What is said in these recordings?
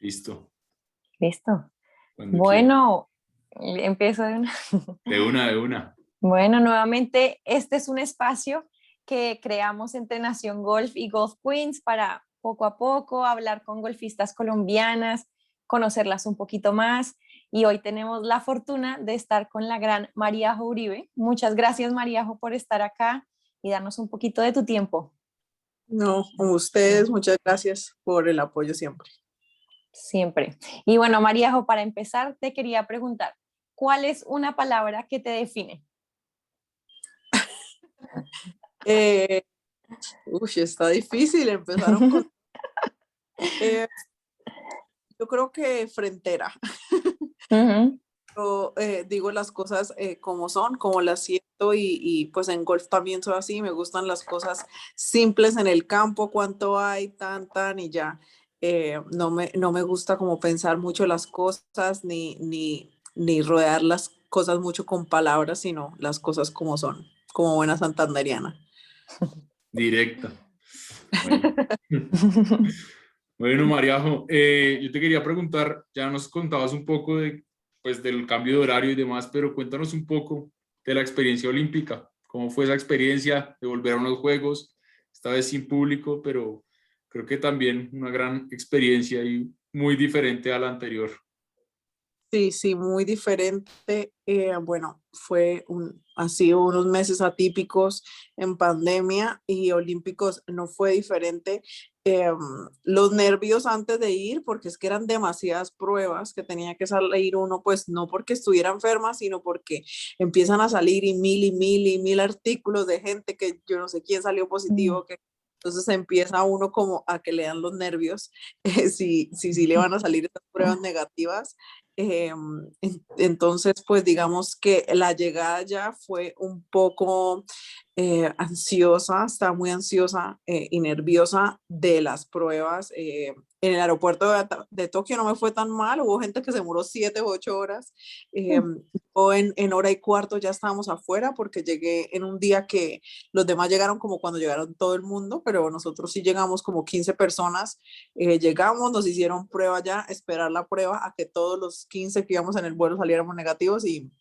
Listo. Listo. Cuando quiera. Bueno, empiezo de una. De una. Bueno, nuevamente, este es un espacio que creamos entre Nación Golf y Golf Queens para poco a poco hablar con golfistas colombianas, conocerlas un poquito más. Y hoy tenemos la fortuna de estar con la gran Maríajo Uribe. Muchas gracias, Maríajo, por estar acá y darnos un poquito de tu tiempo. No, con ustedes, muchas gracias por el apoyo siempre. Siempre. Y bueno, Maríajo, para empezar, te quería preguntar, ¿cuál es una palabra que te define? Está difícil, empezaron con... eh, yo creo que frentera. Ujú. Yo digo las cosas como son, como las siento y pues en golf también soy así, me gustan las cosas simples en el campo, cuánto hay, tan y ya. No me gusta como pensar mucho las cosas ni rodear las cosas mucho con palabras, sino las cosas como son, como buena santanderiana. Directa. Bueno. Bueno, Mariajo, yo te quería preguntar, ya nos contabas un poco pues, del cambio de horario y demás, pero cuéntanos un poco de la experiencia olímpica. ¿Cómo fue esa experiencia de volver a unos juegos, esta vez sin público, pero creo que también una gran experiencia y muy diferente a la anterior? Sí, muy diferente. Bueno, ha sido unos meses atípicos en pandemia y olímpicos no fue diferente. Los nervios antes de ir, porque es que eran demasiadas pruebas que tenía que salir uno, pues no porque estuviera enferma, sino porque empiezan a salir y mil artículos de gente que yo no sé quién salió positivo, que entonces empieza uno como a que le dan los nervios, si le van a salir estas pruebas negativas. Entonces, pues digamos que la llegada ya fue un poco ansiosa, estaba muy ansiosa y nerviosa de las pruebas. En el aeropuerto de Tokio no me fue tan mal, hubo gente que se demoró 7 u 8 horas. En hora y cuarto ya estábamos afuera porque llegué en un día que los demás llegaron como cuando llegaron todo el mundo, pero nosotros sí llegamos como 15 personas. Llegamos, nos hicieron prueba ya, esperar la prueba a que todos los 15 que íbamos en el vuelo saliéramos negativos y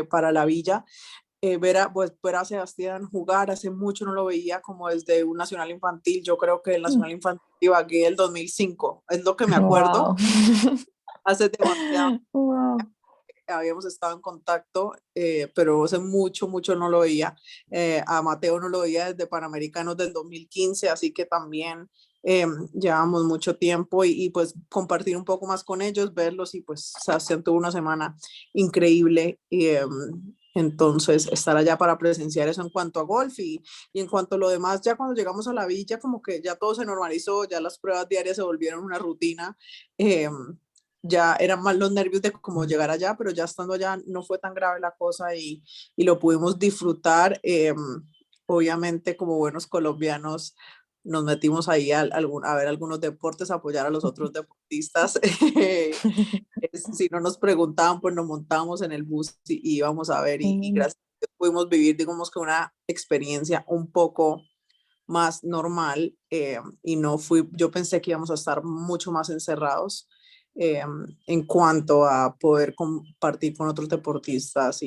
para la villa. Ver a Sebastián jugar, hace mucho no lo veía como desde un nacional infantil. Yo creo que el nacional infantil Ibagué el 2005, es lo que me acuerdo. Wow. Hace demasiado Wow. habíamos estado en contacto, pero hace mucho no lo veía. A Mateo no lo veía desde Panamericanos del 2015, así que también llevamos mucho tiempo y pues compartir un poco más con ellos, verlos y pues Sebastián tuvo una semana increíble y entonces estar allá para presenciar eso en cuanto a golf y en cuanto a lo demás, ya cuando llegamos a la villa como que ya todo se normalizó, ya las pruebas diarias se volvieron una rutina. Eh, ya eran más los nervios de cómo llegar allá, pero ya estando allá no fue tan grave la cosa y lo pudimos disfrutar. Obviamente, como buenos colombianos, nos metimos ahí a ver algunos deportes, a apoyar a los otros deportistas. Si no nos preguntaban, pues nos montábamos en el bus y íbamos a ver y gracias a Dios pudimos vivir, digamos que una experiencia un poco más normal y no fui, yo pensé que íbamos a estar mucho más encerrados eh, en cuanto a poder compartir con otros deportistas,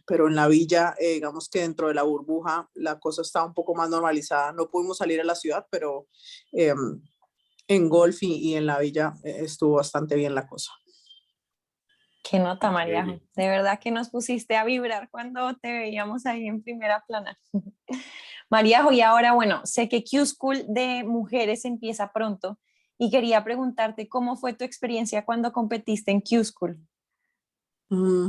pero en la villa, digamos que dentro de la burbuja, la cosa estaba un poco más normalizada. No pudimos salir a la ciudad, pero eh, en golf y en la villa estuvo bastante bien la cosa. Qué nota, Mariajo. Chévere. De verdad que nos pusiste a vibrar cuando te veíamos ahí en primera plana. Mariajo, y ahora, bueno, sé que Q School de mujeres empieza pronto y quería preguntarte cómo fue tu experiencia cuando competiste en Q School. Mm,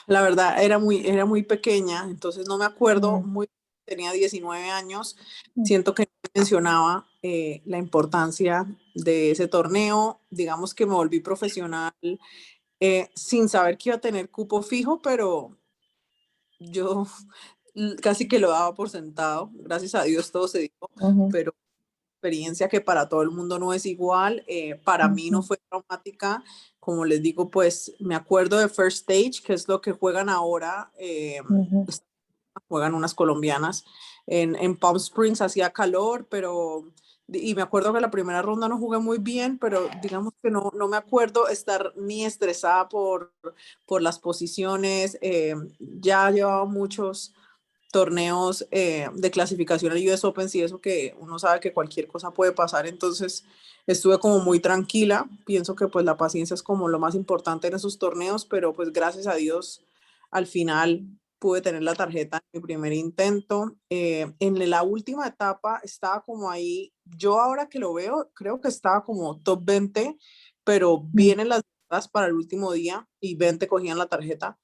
la verdad, era muy pequeña, entonces no me acuerdo Mm, muy, tenía 19 años, mm, siento que no mencionaba la importancia de ese torneo, digamos que me volví profesional sin saber que iba a tener cupo fijo, pero yo casi que lo daba por sentado, gracias a Dios todo se dio, ujú, pero experiencia que para todo el mundo no es igual, para mí no ujú, fue traumática, como les digo, pues me acuerdo de First Stage, que es lo que juegan ahora, ujú. juegan unas colombianas. En Palm Springs hacía calor, pero y me acuerdo que la primera ronda no jugué muy bien, pero digamos que no me acuerdo estar ni estresada por las posiciones. Ya llevaba muchos torneos de clasificación al US Open y eso que uno sabe que cualquier cosa puede pasar, entonces estuve como muy tranquila. Pienso que pues la paciencia es como lo más importante en esos torneos, pero pues gracias a Dios al final pude tener la tarjeta en mi primer intento. En la última etapa estaba como ahí, yo ahora que lo veo, creo que estaba como top 20, pero vienen las para el último día y 20 cogían la tarjeta.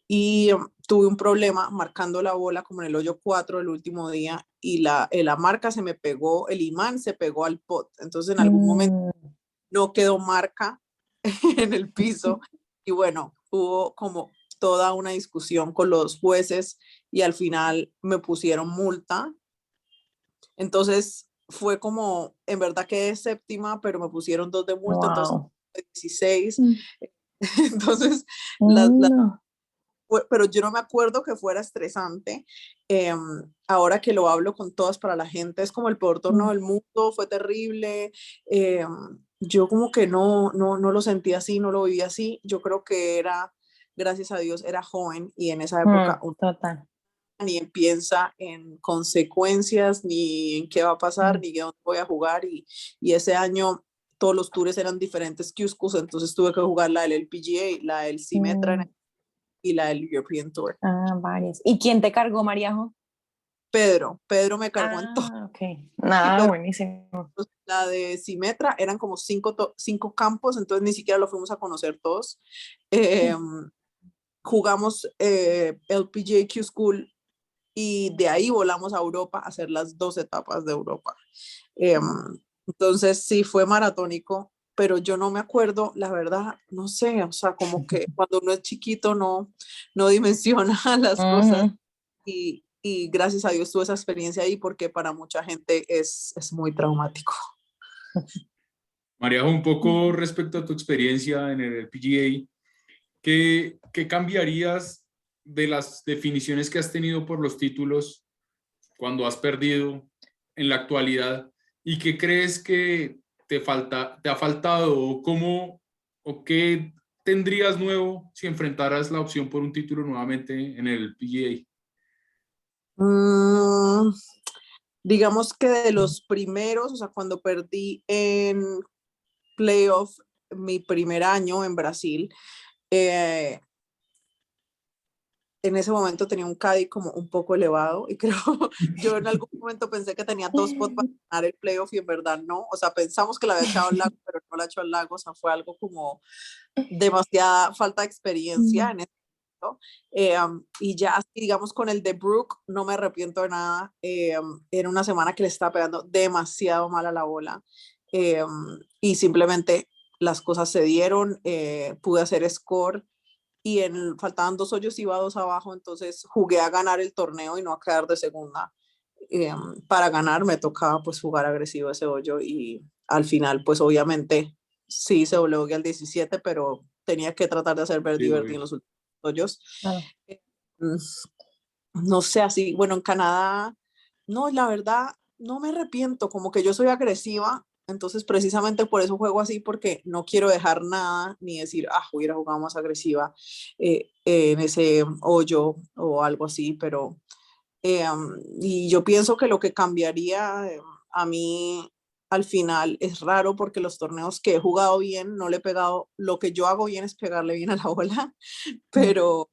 Y tuve un problema marcando la bola como en el hoyo 4 el último día y la marca se me pegó, el imán se pegó al pot. Entonces en algún momento no quedó marca en el piso y bueno, hubo como toda una discusión con los jueces y al final me pusieron multa. Entonces fue como, en verdad quedé séptima, pero me pusieron 2 de multa, entonces 16. Entonces, pero yo no me acuerdo que fuera estresante. Ahora que lo hablo con todas para la gente, es como el peor torneo del mundo, fue terrible. Yo como que no lo sentí así, no lo viví así. Yo creo que era, gracias a Dios, era joven y en esa época Total. ni piensa en consecuencias, ni en qué va a pasar, ni dónde voy a jugar. Y ese año todos los tours eran diferentes Q-Schools, entonces tuve que jugar la del LPGA, la del Symetra y la del European Tour. Varias. ¿Y quién te cargó, Mariajo? Pedro me cargó en todo. Ok. Nada, buenísimo. La de Symetra eran como 5 campos, entonces ni siquiera lo fuimos a conocer todos. Jugamos LPGA Q-School y de ahí volamos a Europa a hacer las 2 etapas de Europa. Entonces sí fue maratónico, pero yo no me acuerdo, la verdad, no sé, o sea, como que cuando uno es chiquito no dimensiona las cosas y gracias a Dios tuve esa experiencia ahí porque para mucha gente es muy traumático. María, un poco respecto a tu experiencia en el PGA, ¿qué cambiarías de las definiciones que has tenido por los títulos cuando has perdido en la actualidad? ¿Y qué crees que te ha faltado o qué tendrías nuevo si enfrentaras la opción por un título nuevamente en el PGA? Digamos que de los primeros, o sea, cuando perdí en playoff mi primer año en Brasil, en ese momento tenía un Caddy como un poco elevado y creo, yo en algún momento pensé que tenía 2 spots para ganar el playoff y en verdad no, o sea, pensamos que la había echado al lago, pero no la echó al lago, o sea, fue algo como demasiada falta de experiencia en ese momento. Y ya, digamos, con el de Brooke, no me arrepiento de nada. Era una semana que le estaba pegando demasiado mal a la bola y simplemente las cosas se dieron, pude hacer score y faltaban 2 hoyos, iba 2 abajo, entonces jugué a ganar el torneo y no a quedar de segunda. Para ganar me tocaba pues jugar agresivo ese hoyo y al final pues obviamente sí se bloqueó al 17, pero tenía que tratar de hacer ver divertido en los últimos hoyos. No sé, así, bueno, en Canadá, no, la verdad, no me arrepiento, como que yo soy agresiva, entonces precisamente por eso juego así, porque no quiero dejar nada, ni decir, hubiera jugado más agresiva en ese hoyo o algo así, pero, y yo pienso que lo que cambiaría a mí al final es raro porque los torneos que he jugado bien, no le he pegado, lo que yo hago bien es pegarle bien a la bola, pero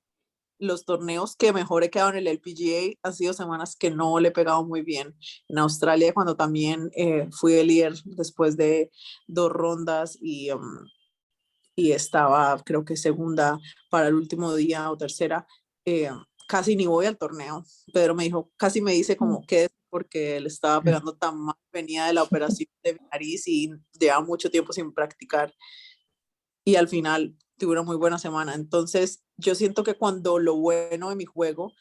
los torneos que mejor he quedado en el LPGA han sido semanas que no le he pegado muy bien. En Australia, cuando también fui el líder después de 2 rondas y estaba, creo que segunda para el último día o tercera, casi ni voy al torneo. Pedro me dijo, casi me dice como que porque él estaba pegando tan mal, venía de la operación de mi nariz y llevaba mucho tiempo sin practicar. Y al final tuve una muy buena semana. Entonces, yo siento que cuando lo bueno de mi juego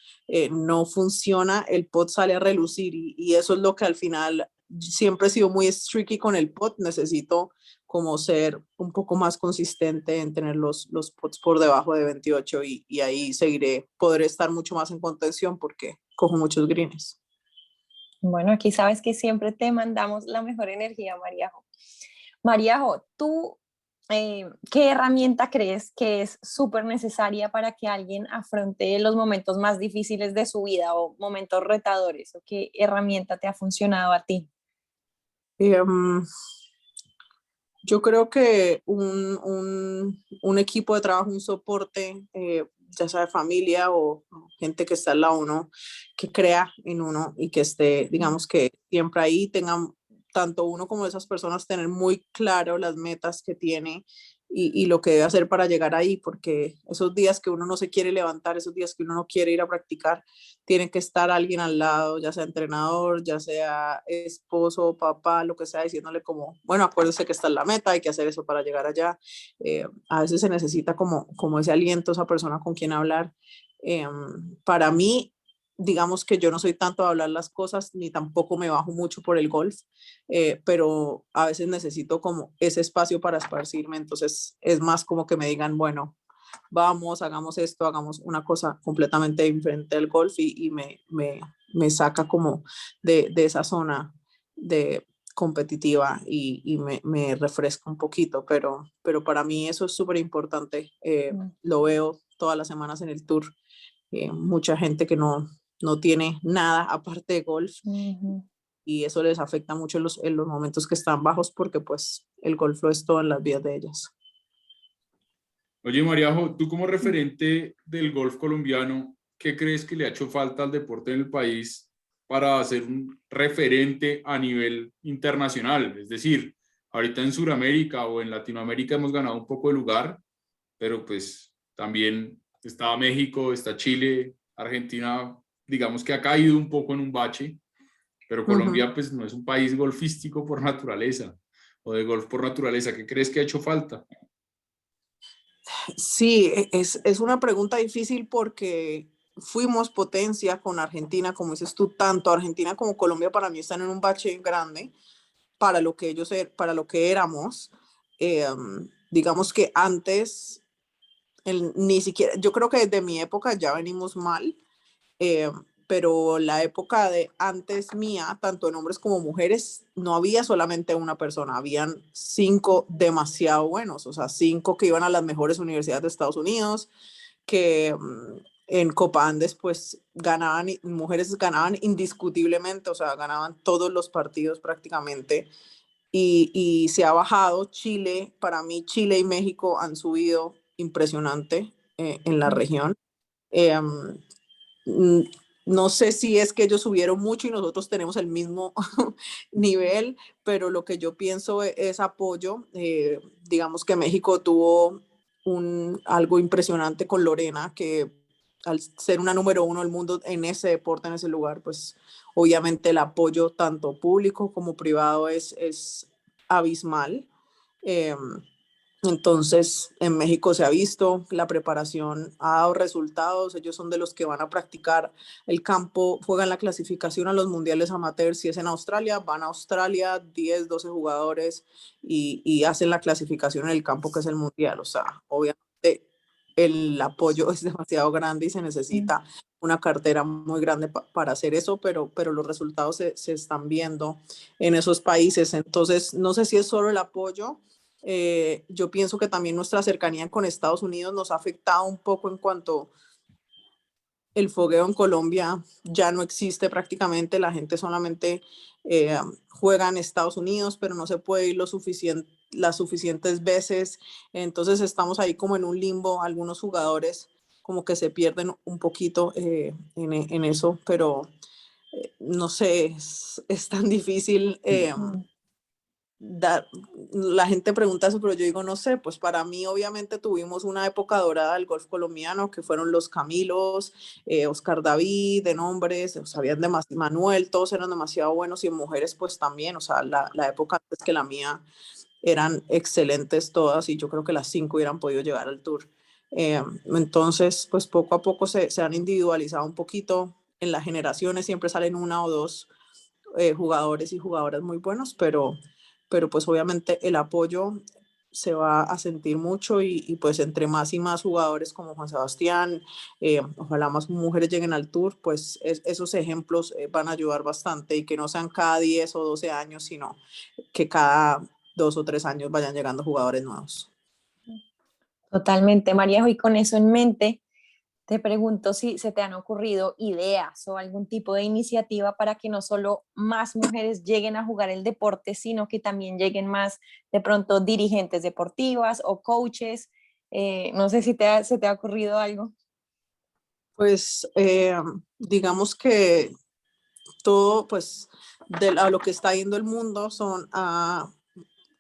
no funciona, el pot sale a relucir y eso es lo que al final siempre he sido muy streaky con el pot. Necesito como ser un poco más consistente en tener los putts por debajo de 28 y ahí podré estar mucho más en contención porque cojo muchos greens. Bueno, aquí sabes que siempre te mandamos la mejor energía, Mariajo. Mariajo, ¿tú qué herramienta crees que es súper necesaria para que alguien afronte los momentos más difíciles de su vida o momentos retadores? ¿O qué herramienta te ha funcionado a ti? Yo creo que un equipo de trabajo, un soporte, ya sea de familia o gente que está al lado de uno, que crea en uno y que esté, digamos que siempre ahí tengan, tanto uno como esas personas, tener muy claro las metas que tiene y lo que debe hacer para llegar ahí, porque esos días que uno no se quiere levantar, esos días que uno no quiere ir a practicar, tiene que estar alguien al lado, ya sea entrenador, ya sea esposo, papá, lo que sea, diciéndole como, bueno, acuérdese que está en la meta, hay que hacer eso para llegar allá. A veces se necesita como ese aliento, esa persona con quien hablar. Para mí, digamos que yo no soy tanto de hablar las cosas, ni tampoco me bajo mucho por el golf, pero a veces necesito como ese espacio para esparcirme, entonces es más como que me digan, bueno, vamos, hagamos esto, hagamos una cosa completamente diferente del golf y me saca como de esa zona de competitiva y me refresca un poquito, pero para mí eso es súper importante. Lo veo todas las semanas en el tour. Mucha gente que no tiene nada aparte de golf y eso les afecta mucho en los momentos que están bajos porque pues el golf lo es todo en las vidas de ellas. Oye, Mariajo, tú como referente del golf colombiano, ¿qué crees que le ha hecho falta al deporte en el país para ser un referente a nivel internacional? Es decir, ahorita en Sudamérica o en Latinoamérica hemos ganado un poco de lugar, pero pues también está México, está Chile, Argentina, digamos que ha caído un poco en un bache, pero Colombia pues no es un país golfístico por naturaleza o de golf por naturaleza. ¿Qué crees que ha hecho falta? Sí, es una pregunta difícil porque fuimos potencia con Argentina, como dices tú, tanto Argentina como Colombia para mí están en un bache grande para lo que para lo que éramos. Digamos que antes, ni siquiera, yo creo que desde mi época ya venimos mal, eh, pero la época de antes mía, tanto en hombres como mujeres, no había solamente una persona, habían 5 demasiado buenos, o sea, 5 que iban a las mejores universidades de Estados Unidos, que en Copa Andes pues ganaban, mujeres ganaban indiscutiblemente, o sea, ganaban todos los partidos prácticamente, y se ha bajado. Chile, para mí Chile y México han subido impresionante en la región. Eh, mm, no sé si es que ellos subieron mucho y nosotros tenemos el mismo nivel, pero lo que yo pienso es apoyo. Digamos que México tuvo algo impresionante con Lorena, que al ser una número 1 del mundo en ese deporte, en ese lugar, pues obviamente el apoyo tanto público como privado es abismal. Eh, entonces, en México se ha visto, la preparación ha dado resultados, ellos son de los que van a practicar el campo, juegan la clasificación a los mundiales amateur, si es en Australia, van a Australia, 10, 12 jugadores y hacen la clasificación en el campo que es el mundial, o sea, obviamente el apoyo es demasiado grande y se necesita una cartera muy grande para hacer eso, pero los resultados se están viendo en esos países, entonces no sé si es solo el apoyo. Yo pienso que también nuestra cercanía con Estados Unidos nos ha afectado un poco en cuanto el fogueo en Colombia ya no existe prácticamente, la gente solamente juega en Estados Unidos, pero no se puede ir las suficientes veces, entonces estamos ahí como en un limbo, algunos jugadores como que se pierden un poquito en eso, pero no sé, es tan difícil. La gente pregunta eso, pero yo digo, no sé, pues para mí obviamente tuvimos una época dorada del golf colombiano, que fueron los Camilos, Oscar David, en hombres, o sea, Manuel, todos eran demasiado buenos y en mujeres pues también, o sea, la época antes que la mía eran excelentes todas y yo creo que las 5 hubieran podido llegar al tour. Entonces, pues poco a poco se han individualizado un poquito, en las generaciones siempre salen una o dos jugadores y jugadoras muy buenos, pero pues obviamente el apoyo se va a sentir mucho y pues entre más y más jugadores como Juan Sebastián, ojalá más mujeres lleguen al tour, pues esos ejemplos van a ayudar bastante y que no sean cada 10 o 12 años, sino que cada 2 o 3 años vayan llegando jugadores nuevos. Totalmente, María, y con eso en mente, te pregunto si se te han ocurrido ideas o algún tipo de iniciativa para que no solo más mujeres lleguen a jugar el deporte, sino que también lleguen más de pronto dirigentes deportivas o coaches. No sé si se te ha ocurrido algo. Pues digamos que todo, pues, a lo que está yendo el mundo son a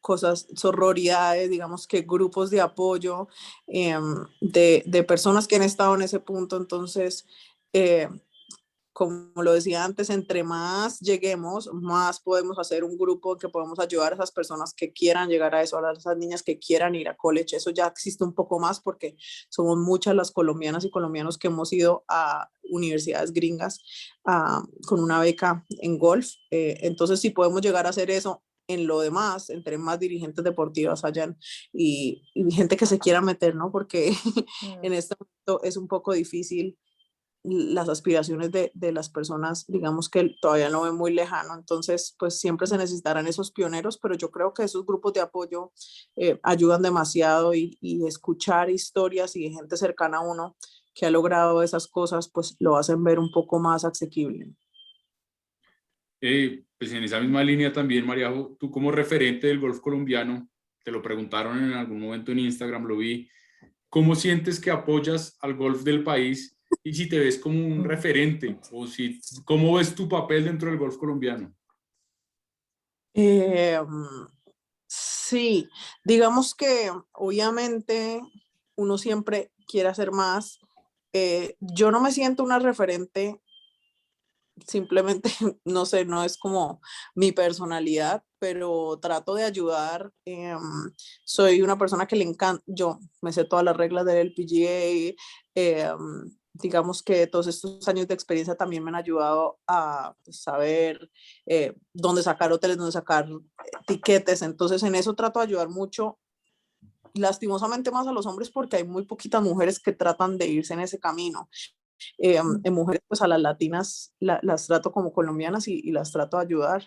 cosas, sororidades, digamos que grupos de apoyo de personas que han estado en ese punto. Entonces, eh, como lo decía antes, entre más lleguemos, más podemos hacer un grupo que podemos ayudar a esas personas que quieran llegar a eso, a esas niñas que quieran ir a college. Eso ya existe un poco más porque somos muchas las colombianas y colombianos que hemos ido a universidades gringas con una beca en golf. Entonces, si podemos llegar a hacer eso, en lo demás, entre más dirigentes deportivas hayan y gente que se quiera meter, ¿no? Porque en este momento es un poco difícil las aspiraciones de las personas, digamos que todavía no ven muy lejano, entonces pues siempre se necesitarán esos pioneros, pero yo creo que esos grupos de apoyo ayudan demasiado y escuchar historias y gente cercana a uno que ha logrado esas cosas, pues lo hacen ver un poco más asequible. Pues en esa misma línea también, Mariajo, tú como referente del golf colombiano, te lo preguntaron en algún momento en Instagram, lo vi, ¿cómo sientes que apoyas al golf del país y si te ves como un referente o si, cómo ves tu papel dentro del golf colombiano? Eh, sí, digamos que obviamente uno siempre quiere hacer más. Yo no me siento una referente, simplemente, no sé, no es como mi personalidad, pero trato de ayudar. Soy una persona que le encanta, yo me sé todas las reglas del LPGA. Digamos que todos estos años de experiencia también me han ayudado a saber dónde sacar hoteles, dónde sacar tiquetes. Entonces, en eso trato de ayudar mucho. Lastimosamente más a los hombres porque hay muy poquitas mujeres que tratan de irse en ese camino. En mujeres, pues a las latinas las trato como colombianas y las trato de ayudar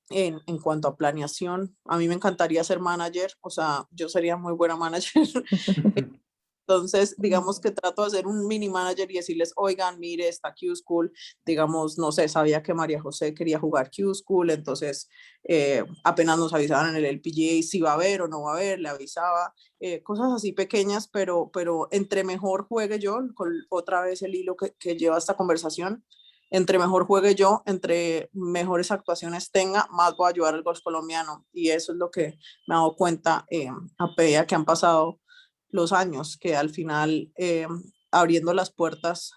en cuanto a planeación. A mí me encantaría ser manager, o sea, yo sería muy buena manager. Entonces, digamos que trato de hacer un mini manager y decirles, oigan, mire, está Q School, digamos, no sé, sabía que María José quería jugar Q School, entonces apenas nos avisaban en el LPGA si va a haber o no va a haber, le avisaba, cosas así pequeñas, pero entre mejor juegue yo, con otra vez el hilo que lleva esta conversación, entre mejor juegue yo, entre mejores actuaciones tenga, más voy a ayudar al golf colombiano. Y eso es lo que me he dado cuenta a medida que han pasado los años, que al final abriendo las puertas,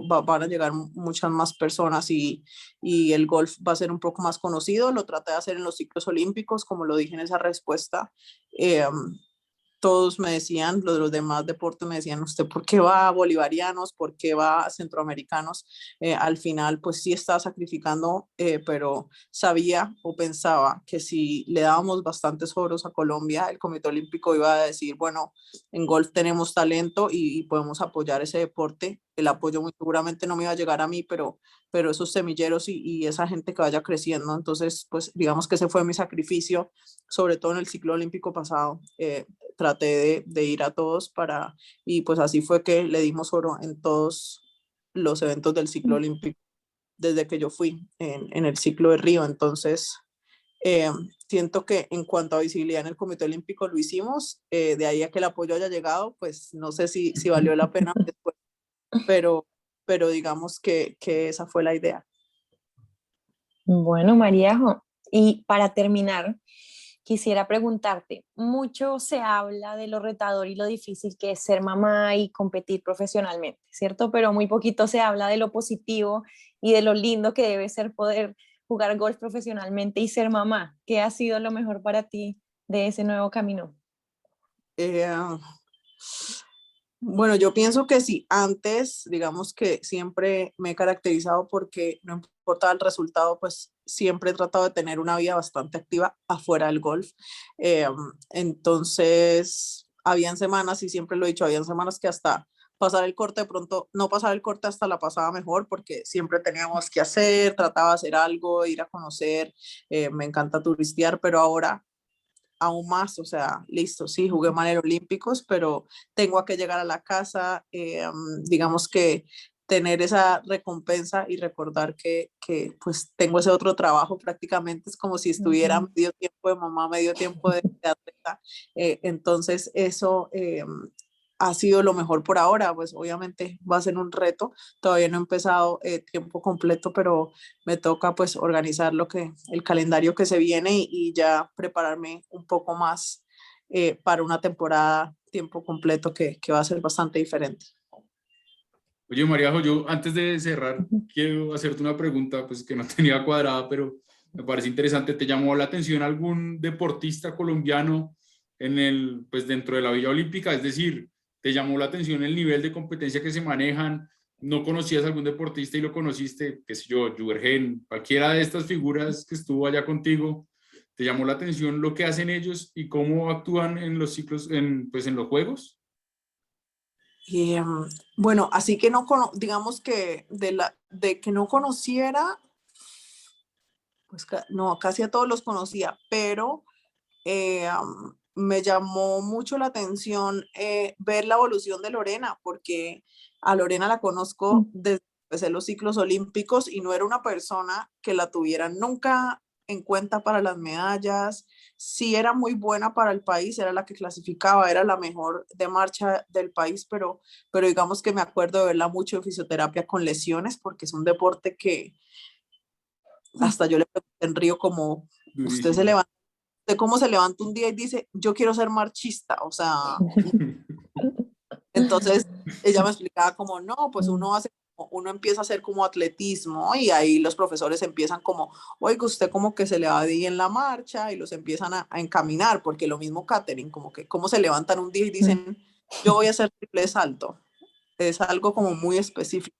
van a llegar muchas más personas y el golf va a ser un poco más conocido. Lo traté de hacer en los ciclos olímpicos, como lo dije en esa respuesta. Eh, Todos me decían, los demás deportes me decían, ¿usted por qué va a bolivarianos? ¿Por qué va a centroamericanos? Al final, pues sí estaba sacrificando, pero sabía o pensaba que si le dábamos bastantes oros a Colombia, el Comité Olímpico iba a decir, bueno, en golf tenemos talento y podemos apoyar ese deporte. El apoyo muy seguramente no me iba a llegar a mí, pero esos semilleros y esa gente que vaya creciendo. Entonces, pues digamos que ese fue mi sacrificio, sobre todo en el ciclo olímpico pasado. Traté de ir a todos y pues así fue que le dimos oro en todos los eventos del ciclo olímpico desde que yo fui en el ciclo de Río. Entonces, eh, siento que en cuanto a visibilidad en el Comité Olímpico lo hicimos, de ahí a que el apoyo haya llegado, pues no sé si valió la pena después, pero, pero digamos que esa fue la idea. Bueno, Maríajo, y para terminar, quisiera preguntarte, mucho se habla de lo retador y lo difícil que es ser mamá y competir profesionalmente, ¿cierto? Pero muy poquito se habla de lo positivo y de lo lindo que debe ser poder jugar golf profesionalmente y ser mamá. ¿Qué ha sido lo mejor para ti de ese nuevo camino? Eh, Bueno, yo pienso que sí, antes, digamos que siempre me he caracterizado porque no importa el resultado, pues siempre he tratado de tener una vida bastante activa afuera del golf. Eh, entonces, habían semanas, y siempre lo he dicho, habían semanas que hasta pasar el corte, de pronto no pasar el corte hasta la pasaba mejor porque siempre teníamos que hacer, trataba de hacer algo, ir a conocer, me encanta turistear, pero ahora aún más, o sea, listo, sí, jugué mal en Olímpicos, pero tengo que llegar a la casa, digamos que tener esa recompensa y recordar que pues tengo ese otro trabajo, prácticamente es como si estuviera Ujú. medio tiempo de mamá, medio tiempo de atleta. Entonces eso ha sido lo mejor por ahora, pues obviamente va a ser un reto, todavía no he empezado tiempo completo, pero me toca pues organizar el calendario que se viene y ya prepararme un poco más para una temporada tiempo completo que va a ser bastante diferente. Oye, Mariajo, yo antes de cerrar, quiero hacerte una pregunta, pues que no tenía cuadrada, pero me parece interesante. ¿Te llamó la atención algún deportista colombiano en el, pues dentro de la Villa Olímpica? Es decir, ¿te llamó la atención el nivel de competencia que se manejan? ¿No conocías algún deportista y lo conociste? Qué sé yo, Juergen, cualquiera de estas figuras que estuvo allá contigo. ¿Te llamó la atención lo que hacen ellos y cómo actúan en los ciclos, pues en los juegos? Y, bueno, así que no, digamos que de que no conociera, pues no, casi a todos los conocía, pero me llamó mucho la atención ver la evolución de Lorena, porque a Lorena la conozco desde que empecé los ciclos olímpicos y no era una persona que la tuviera nunca en cuenta para las medallas. Sí era muy buena para el país, era la que clasificaba, era la mejor de marcha del país, pero digamos que me acuerdo de verla mucho en fisioterapia con lesiones, porque es un deporte que hasta yo le pregunté en Río como, usted se Durísimo. levanta de cómo se levanta un día y dice, yo quiero ser marchista, o sea, entonces ella me explicaba como, no, pues uno empieza a hacer como atletismo y ahí los profesores empiezan como, oiga, usted como que se le va bien la marcha y los empiezan a encaminar, porque lo mismo catering, como que cómo se levantan un día y dicen, yo voy a hacer triple salto, es algo como muy específico.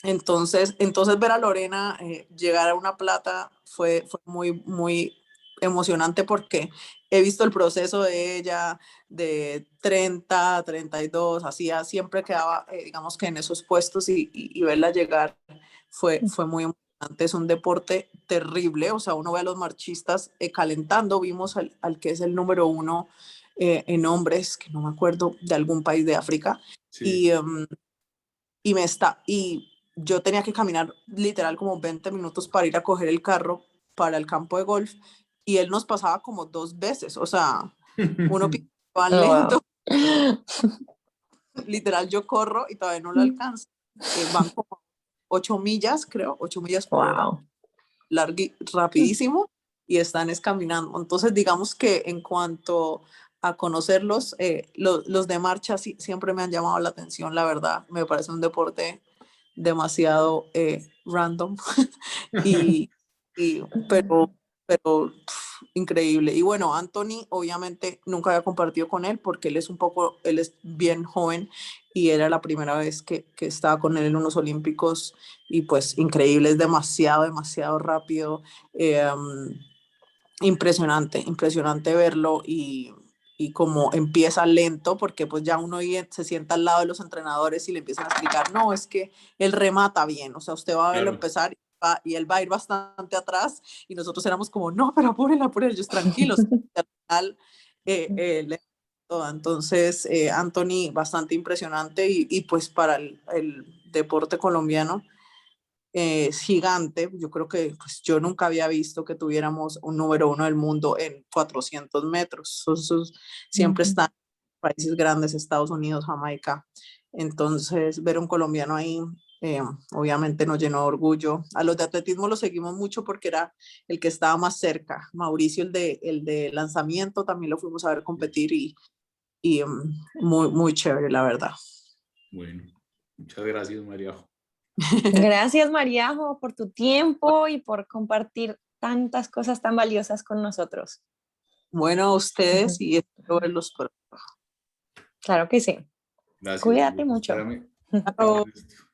Entonces ver a Lorena llegar a una plata fue muy, muy emocionante porque he visto el proceso de ella de 30, 32, hacía, siempre quedaba, digamos que en esos puestos y verla llegar fue muy emocionante. Es un deporte terrible, o sea, uno ve a los marchistas calentando, vimos al que es el número uno en hombres, que no me acuerdo, de algún país de África, Sí. y y yo tenía que caminar literal como 20 minutos para ir a coger el carro para el campo de golf y él nos pasaba como 2 veces, o sea, uno va Oh, lento, wow. literal yo corro y todavía no lo alcanzo, van como 8 millas, creo, 8 millas por hora, Wow. rapidísimo y están caminando, entonces digamos que en cuanto a conocerlos, los de marcha siempre me han llamado la atención, la verdad, me parece un deporte demasiado random y, pero increíble. Y bueno, Anthony obviamente nunca había compartido con él porque él es bien joven y era la primera vez que estaba con él en unos olímpicos y pues increíble, es demasiado, demasiado rápido. Impresionante, impresionante verlo y como empieza lento, porque pues ya uno se sienta al lado de los entrenadores y le empiezan a explicar, no, es que él remata bien, o sea, usted va a verlo Claro. empezar y él va a ir bastante atrás y nosotros éramos como, no, pero apúrenla, ellos tranquilos. Y al final, entonces, Anthony, bastante impresionante y pues para el deporte colombiano es gigante. Yo creo que pues, yo nunca había visto que tuviéramos un número uno del mundo en 400 metros. Esos siempre Ujú. están en países grandes, Estados Unidos, Jamaica. Entonces, ver un colombiano ahí, obviamente nos llenó de orgullo. A los de atletismo los seguimos mucho porque era el que estaba más cerca. Mauricio, el de lanzamiento, también lo fuimos a ver competir y muy, muy chévere, la verdad. Bueno, muchas gracias, María. Gracias, Mariajo, por tu tiempo y por compartir tantas cosas tan valiosas con nosotros. Bueno, a ustedes Ujú. y espero verlos pronto. Claro que sí. Gracias. Cuídate mucho. Espérame. Chao. Esto.